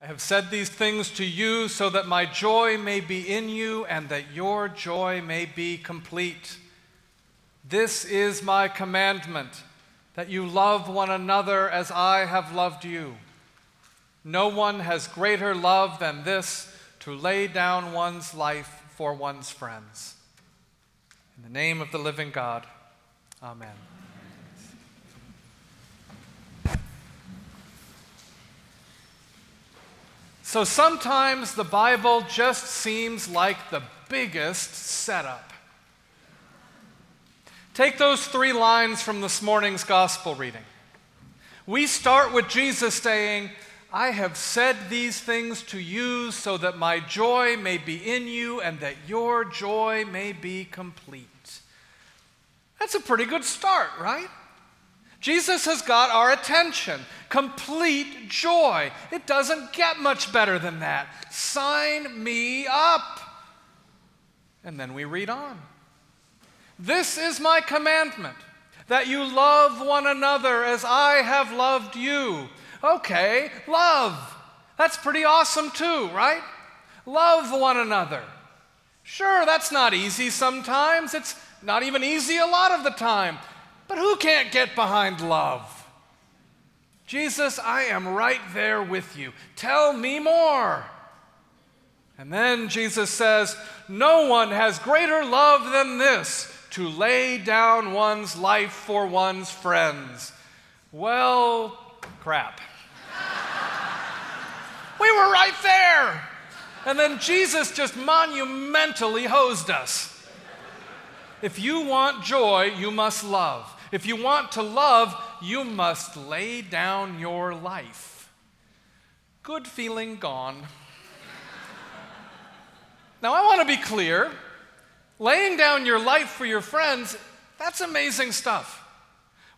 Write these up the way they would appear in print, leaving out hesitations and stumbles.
I have said these things to you so that my joy may be in you and that your joy may be complete. This is my commandment, that you love one another as I have loved you. No one has greater love than this, to lay down one's life for one's friends. In the name of the living God, amen. So sometimes the Bible just seems like the biggest setup. Take those 3 lines from this morning's gospel reading. We start with Jesus saying, I have said these things to you so that my joy may be in you and that your joy may be complete. That's a pretty good start, right? Jesus has got our attention. Complete joy. It doesn't get much better than that. Sign me up. And then we read on. This is my commandment, that you love one another as I have loved you. Okay, love. That's pretty awesome too, right? Love one another. Sure, that's not easy sometimes. It's not even easy a lot of the time. But who can't get behind love? Jesus, I am right there with you. Tell me more. And then Jesus says, no one has greater love than this, to lay down one's life for one's friends. Well, crap. We were right there. And then Jesus just monumentally hosed us. If you want joy, you must love. If you want to love, you must lay down your life. Good feeling gone. Now, I want to be clear. Laying down your life for your friends, that's amazing stuff.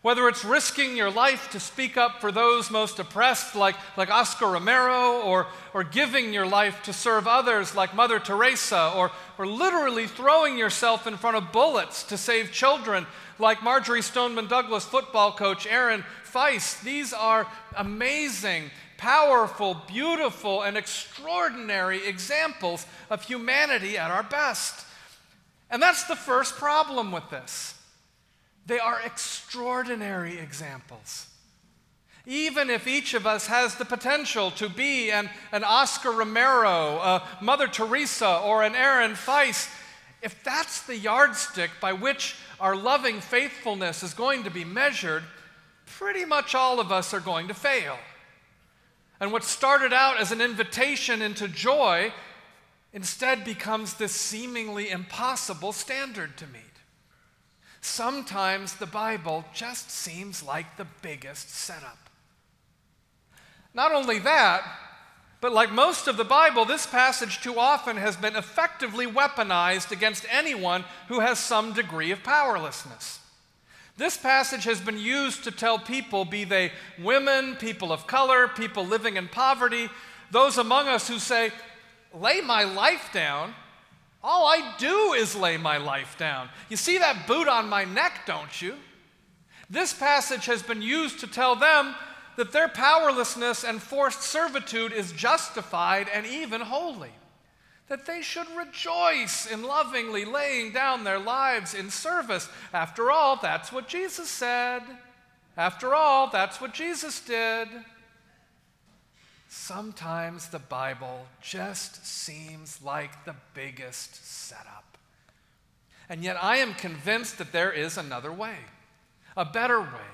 Whether it's risking your life to speak up for those most oppressed, like Oscar Romero, or giving your life to serve others, like Mother Teresa, or literally throwing yourself in front of bullets to save children, like Marjorie Stoneman Douglas football coach Aaron Feist. These are amazing, powerful, beautiful, and extraordinary examples of humanity at our best. And that's the first problem with this. They are extraordinary examples. Even if each of us has the potential to be an Oscar Romero, a Mother Teresa, or an Aaron Feist, if that's the yardstick by which our loving faithfulness is going to be measured, pretty much all of us are going to fail. And what started out as an invitation into joy instead becomes this seemingly impossible standard to meet. Sometimes the Bible just seems like the biggest setup. Not only that, but like most of the Bible, this passage too often has been effectively weaponized against anyone who has some degree of powerlessness. This passage has been used to tell people, be they women, people of color, people living in poverty, those among us who say, lay my life down. All I do is lay my life down. You see that boot on my neck, don't you? This passage has been used to tell them that their powerlessness and forced servitude is justified and even holy, that they should rejoice in lovingly laying down their lives in service. After all, that's what Jesus said. After all, that's what Jesus did. Sometimes the Bible just seems like the biggest setup. And yet I am convinced that there is another way, a better way,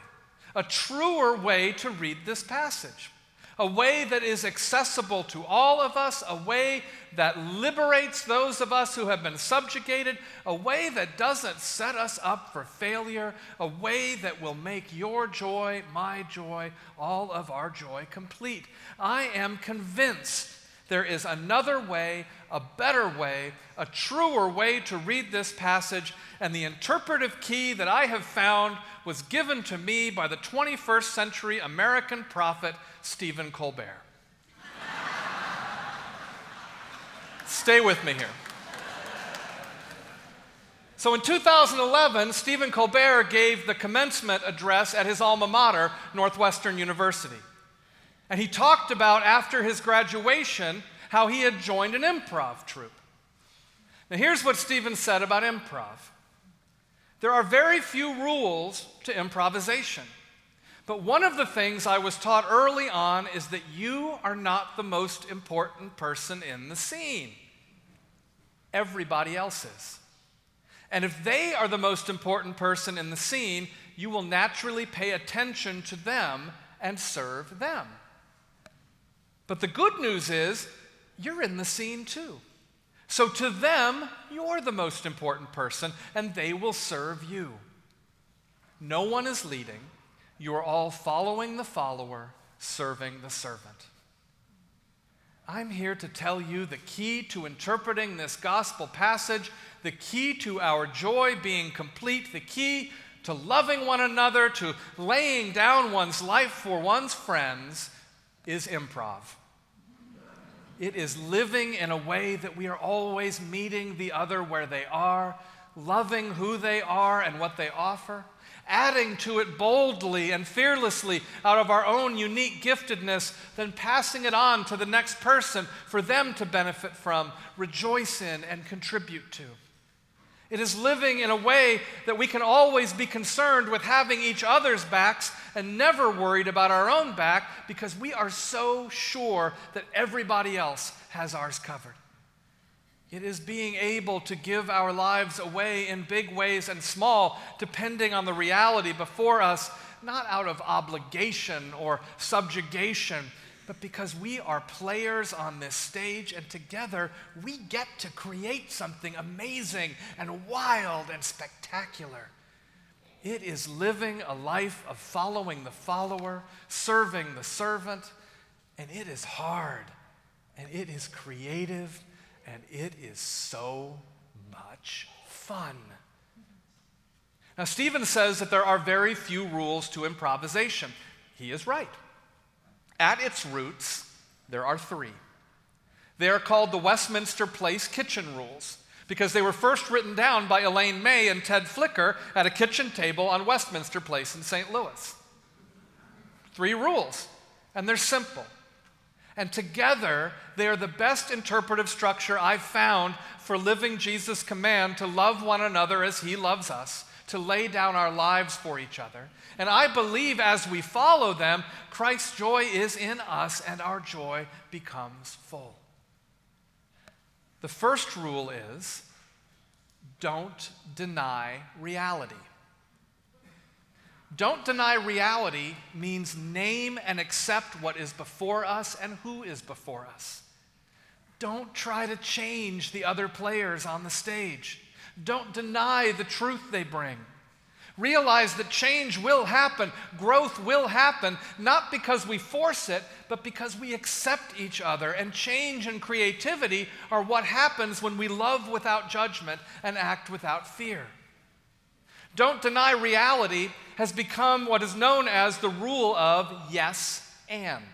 a truer way to read this passage, a way that is accessible to all of us, a way that liberates those of us who have been subjugated, a way that doesn't set us up for failure, a way that will make your joy, my joy, all of our joy complete. I am convinced there is another way, a better way, a truer way to read this passage, and the interpretive key that I have found was given to me by the 21st century American prophet, Stephen Colbert. Stay with me here. So in 2011, Stephen Colbert gave the commencement address at his alma mater, Northwestern University. And he talked about, after his graduation, how he had joined an improv troupe. Now here's what Stephen said about improv. There are very few rules to improvisation. But one of the things I was taught early on is that you are not the most important person in the scene. Everybody else is. And if they are the most important person in the scene, you will naturally pay attention to them and serve them. But the good news is, you're in the scene too. So to them, you're the most important person, and they will serve you. No one is leading. You are all following the follower, serving the servant. I'm here to tell you the key to interpreting this gospel passage, the key to our joy being complete, the key to loving one another, to laying down one's life for one's friends, is improv. It is living in a way that we are always meeting the other where they are, loving who they are and what they offer, adding to it boldly and fearlessly out of our own unique giftedness, then passing it on to the next person for them to benefit from, rejoice in, and contribute to. It is living in a way that we can always be concerned with having each other's backs and never worried about our own back because we are so sure that everybody else has ours covered. It is being able to give our lives away in big ways and small, depending on the reality before us, not out of obligation or subjugation, but because we are players on this stage, and together we get to create something amazing and wild and spectacular. It is living a life of following the follower, serving the servant, and it is hard, and it is creative, and it is so much fun. Now, Stephen says that there are very few rules to improvisation. He is right. At its roots, there are three. They are called the Westminster Place Kitchen Rules because they were first written down by Elaine May and Ted Flicker at a kitchen table on Westminster Place in St. Louis. 3 rules, and they're simple. And together, they are the best interpretive structure I've found for living Jesus' command to love one another as he loves us, to lay down our lives for each other. And I believe as we follow them, Christ's joy is in us and our joy becomes full. The first rule is, don't deny reality. Don't deny reality means name and accept what is before us and who is before us. Don't try to change the other players on the stage. Don't deny the truth they bring. Realize that change will happen, growth will happen, not because we force it, but because we accept each other. And change and creativity are what happens when we love without judgment and act without fear. Don't deny reality has become what is known as the rule of yes and.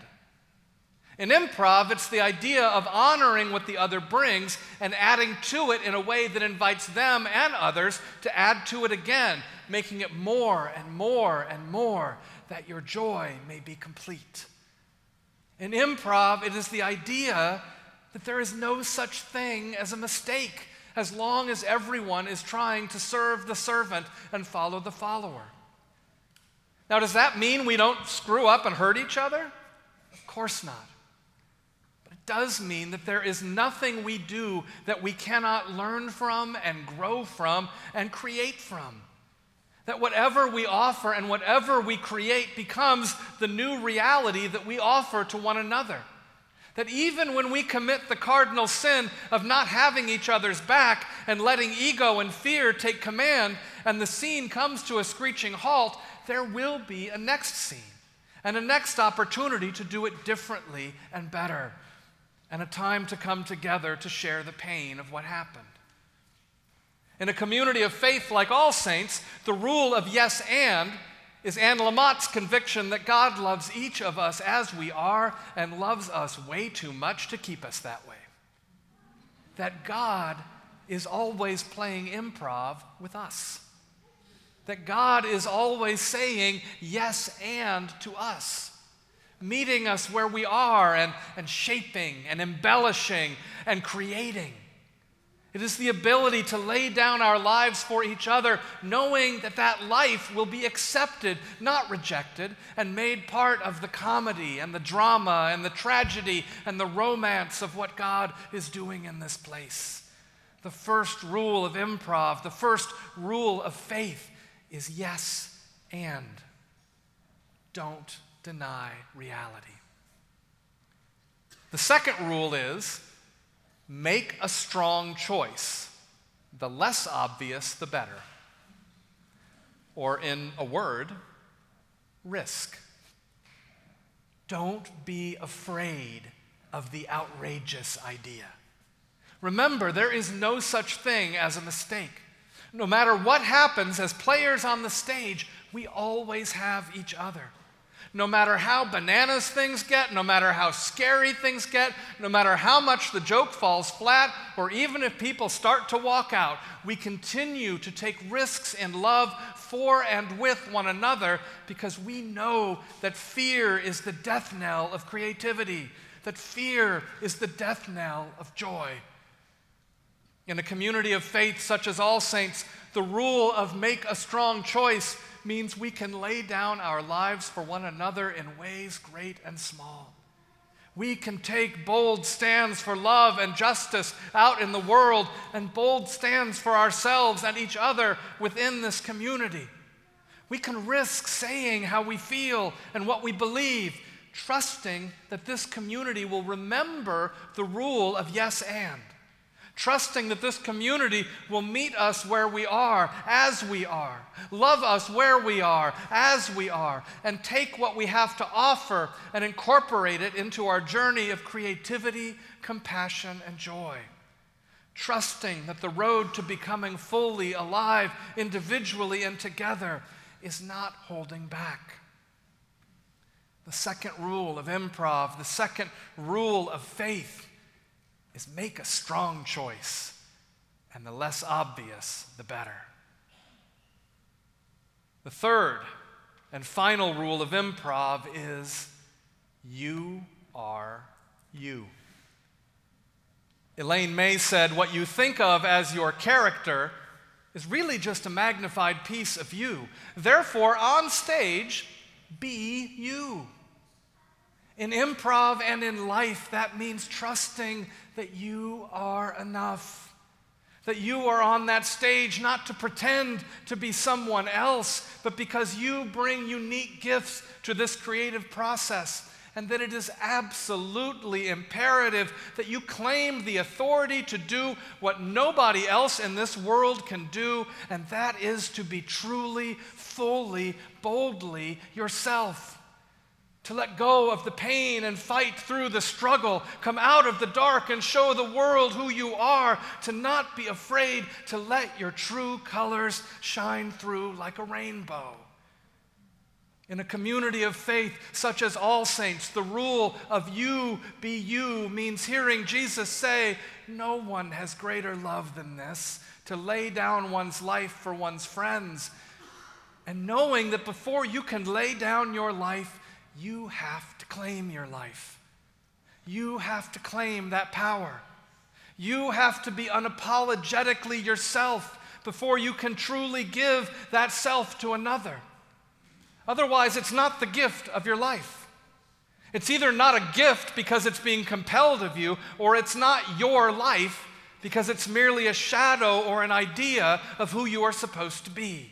In improv, it's the idea of honoring what the other brings and adding to it in a way that invites them and others to add to it again, making it more and more and more, that your joy may be complete. In improv, it is the idea that there is no such thing as a mistake, as long as everyone is trying to serve the servant and follow the follower. Now, does that mean we don't screw up and hurt each other? Of course not. But it does mean that there is nothing we do that we cannot learn from and grow from and create from. That whatever we offer and whatever we create becomes the new reality that we offer to one another. That even when we commit the cardinal sin of not having each other's back and letting ego and fear take command, and the scene comes to a screeching halt, there will be a next scene and a next opportunity to do it differently and better, and a time to come together to share the pain of what happened. In a community of faith like All Saints, the rule of yes and is Anne Lamott's conviction that God loves each of us as we are and loves us way too much to keep us that way. That God is always playing improv with us. That God is always saying yes and to us. meeting us where we are and shaping and embellishing and creating. It is the ability to lay down our lives for each other, knowing that that life will be accepted, not rejected, and made part of the comedy and the drama and the tragedy and the romance of what God is doing in this place. The first rule of improv, the first rule of faith is yes and. Don't deny reality. The second rule is make a strong choice. The less obvious, the better. Or in a word, risk. Don't be afraid of the outrageous idea. Remember, there is no such thing as a mistake. No matter what happens, as players on the stage, we always have each other. No matter how bananas things get, no matter how scary things get, no matter how much the joke falls flat, or even if people start to walk out, we continue to take risks in love for and with one another because we know that fear is the death knell of creativity, that fear is the death knell of joy. In a community of faith such as All Saints, the rule of make a strong choice means we can lay down our lives for one another in ways great and small. We can take bold stands for love and justice out in the world and bold stands for ourselves and each other within this community. We can risk saying how we feel and what we believe, trusting that this community will remember the rule of yes and. Trusting that this community will meet us where we are, as we are, love us where we are, as we are, and take what we have to offer and incorporate it into our journey of creativity, compassion, and joy. Trusting that the road to becoming fully alive, individually and together, is not holding back. The second rule of improv, the second rule of faith, is make a strong choice, and the less obvious, the better. The third and final rule of improv is you are you. Elaine May said, what you think of as your character is really just a magnified piece of you. Therefore, on stage, be you. In improv and in life, that means trusting that you are enough. That you are on that stage not to pretend to be someone else, but because you bring unique gifts to this creative process. And that it is absolutely imperative that you claim the authority to do what nobody else in this world can do, and that is to be truly, fully, boldly yourself. To let go of the pain and fight through the struggle, come out of the dark and show the world who you are, to not be afraid to let your true colors shine through like a rainbow. In a community of faith such as All Saints, the rule of you be you means hearing Jesus say, no one has greater love than this, to lay down one's life for one's friends. And knowing that before you can lay down your life, you have to claim your life. You have to claim that power. You have to be unapologetically yourself before you can truly give that self to another. Otherwise, it's not the gift of your life. It's either not a gift because it's being compelled of you, or it's not your life because it's merely a shadow or an idea of who you are supposed to be.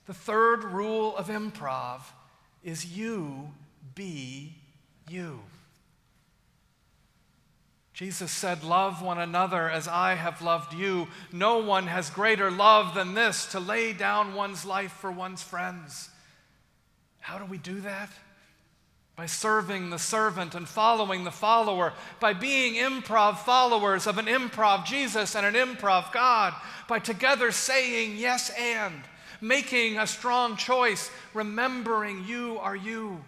The third rule of improv is you be you. Jesus said, love one another as I have loved you. No one has greater love than this, to lay down one's life for one's friends. How do we do that? By serving the servant and following the follower, by being improv followers of an improv Jesus and an improv God, by together saying yes and, making a strong choice, remembering you are you.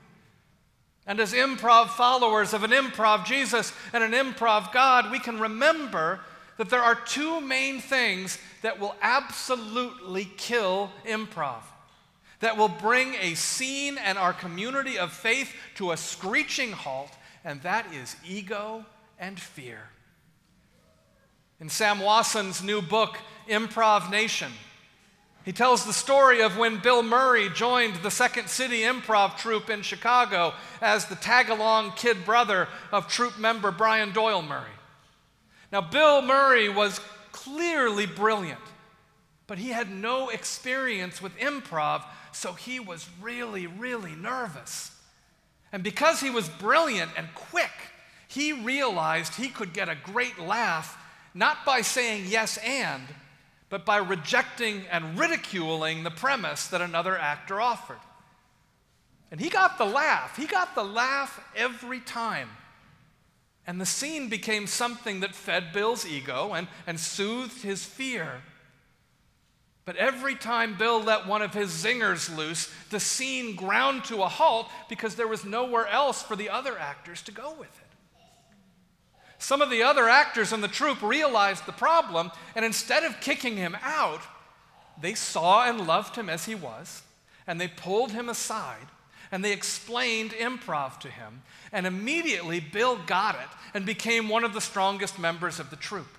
And as improv followers of an improv Jesus and an improv God, we can remember that there are two main things that will absolutely kill improv. that will bring a scene and our community of faith to a screeching halt, and that is ego and fear. In Sam Wasson's new book, Improv Nation, he tells the story of when Bill Murray joined the Second City Improv troupe in Chicago as the tag-along kid brother of troupe member Brian Doyle Murray. Now, Bill Murray was clearly brilliant, but he had no experience with improv, so he was really, really nervous. And because he was brilliant and quick, he realized he could get a great laugh not by saying yes and, but by rejecting and ridiculing the premise that another actor offered. And he got the laugh. He got the laugh every time. And the scene became something that fed Bill's ego and soothed his fear. But every time Bill let one of his zingers loose, the scene ground to a halt because there was nowhere else for the other actors to go with it. Some of the other actors in the troupe realized the problem, and instead of kicking him out, they saw and loved him as he was, and they pulled him aside, and they explained improv to him, and immediately Bill got it and became one of the strongest members of the troupe.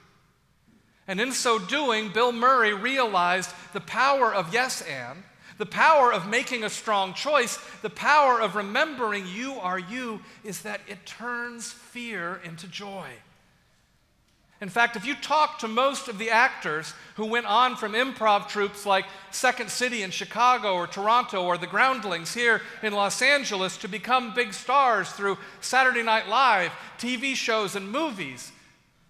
And in so doing, Bill Murray realized the power of yes and, the power of making a strong choice, the power of remembering you are you, is that it turns fear into joy. In fact, if you talk to most of the actors who went on from improv troupes like Second City in Chicago or Toronto or the Groundlings here in Los Angeles to become big stars through Saturday Night Live, TV shows and movies,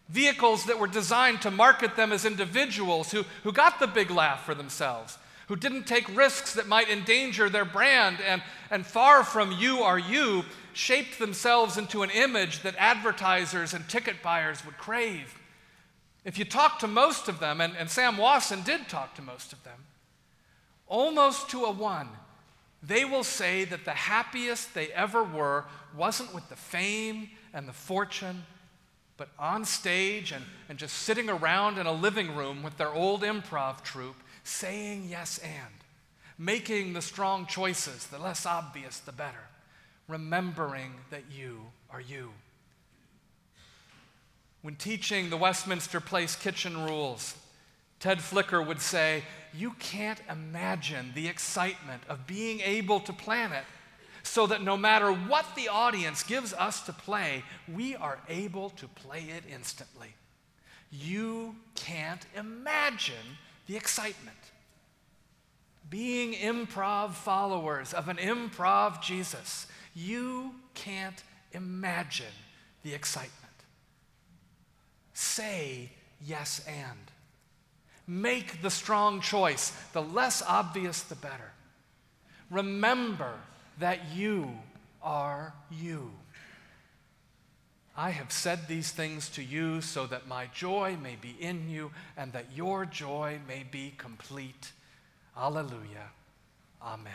vehicles that were designed to market them as individuals who got the big laugh for themselves, who didn't take risks that might endanger their brand, and far from you are you, shaped themselves into an image that advertisers and ticket buyers would crave. If you talk to most of them, and Sam Wasson did talk to most of them, almost to a one, they will say that the happiest they ever were wasn't with the fame and the fortune, but on stage and just sitting around in a living room with their old improv troupe, saying yes and, making the strong choices, the less obvious the better, remembering that you are you. When teaching the Westminster Place kitchen rules, Ted Flicker would say, you can't imagine the excitement of being able to plan it so that no matter what the audience gives us to play, we are able to play it instantly. You can't imagine the excitement. Being improv followers of an improv Jesus, you can't imagine the excitement. Say yes and. Make the strong choice. The less obvious, the better. Remember that you are you. I have said these things to you so that my joy may be in you and that your joy may be complete. Alleluia. Amen.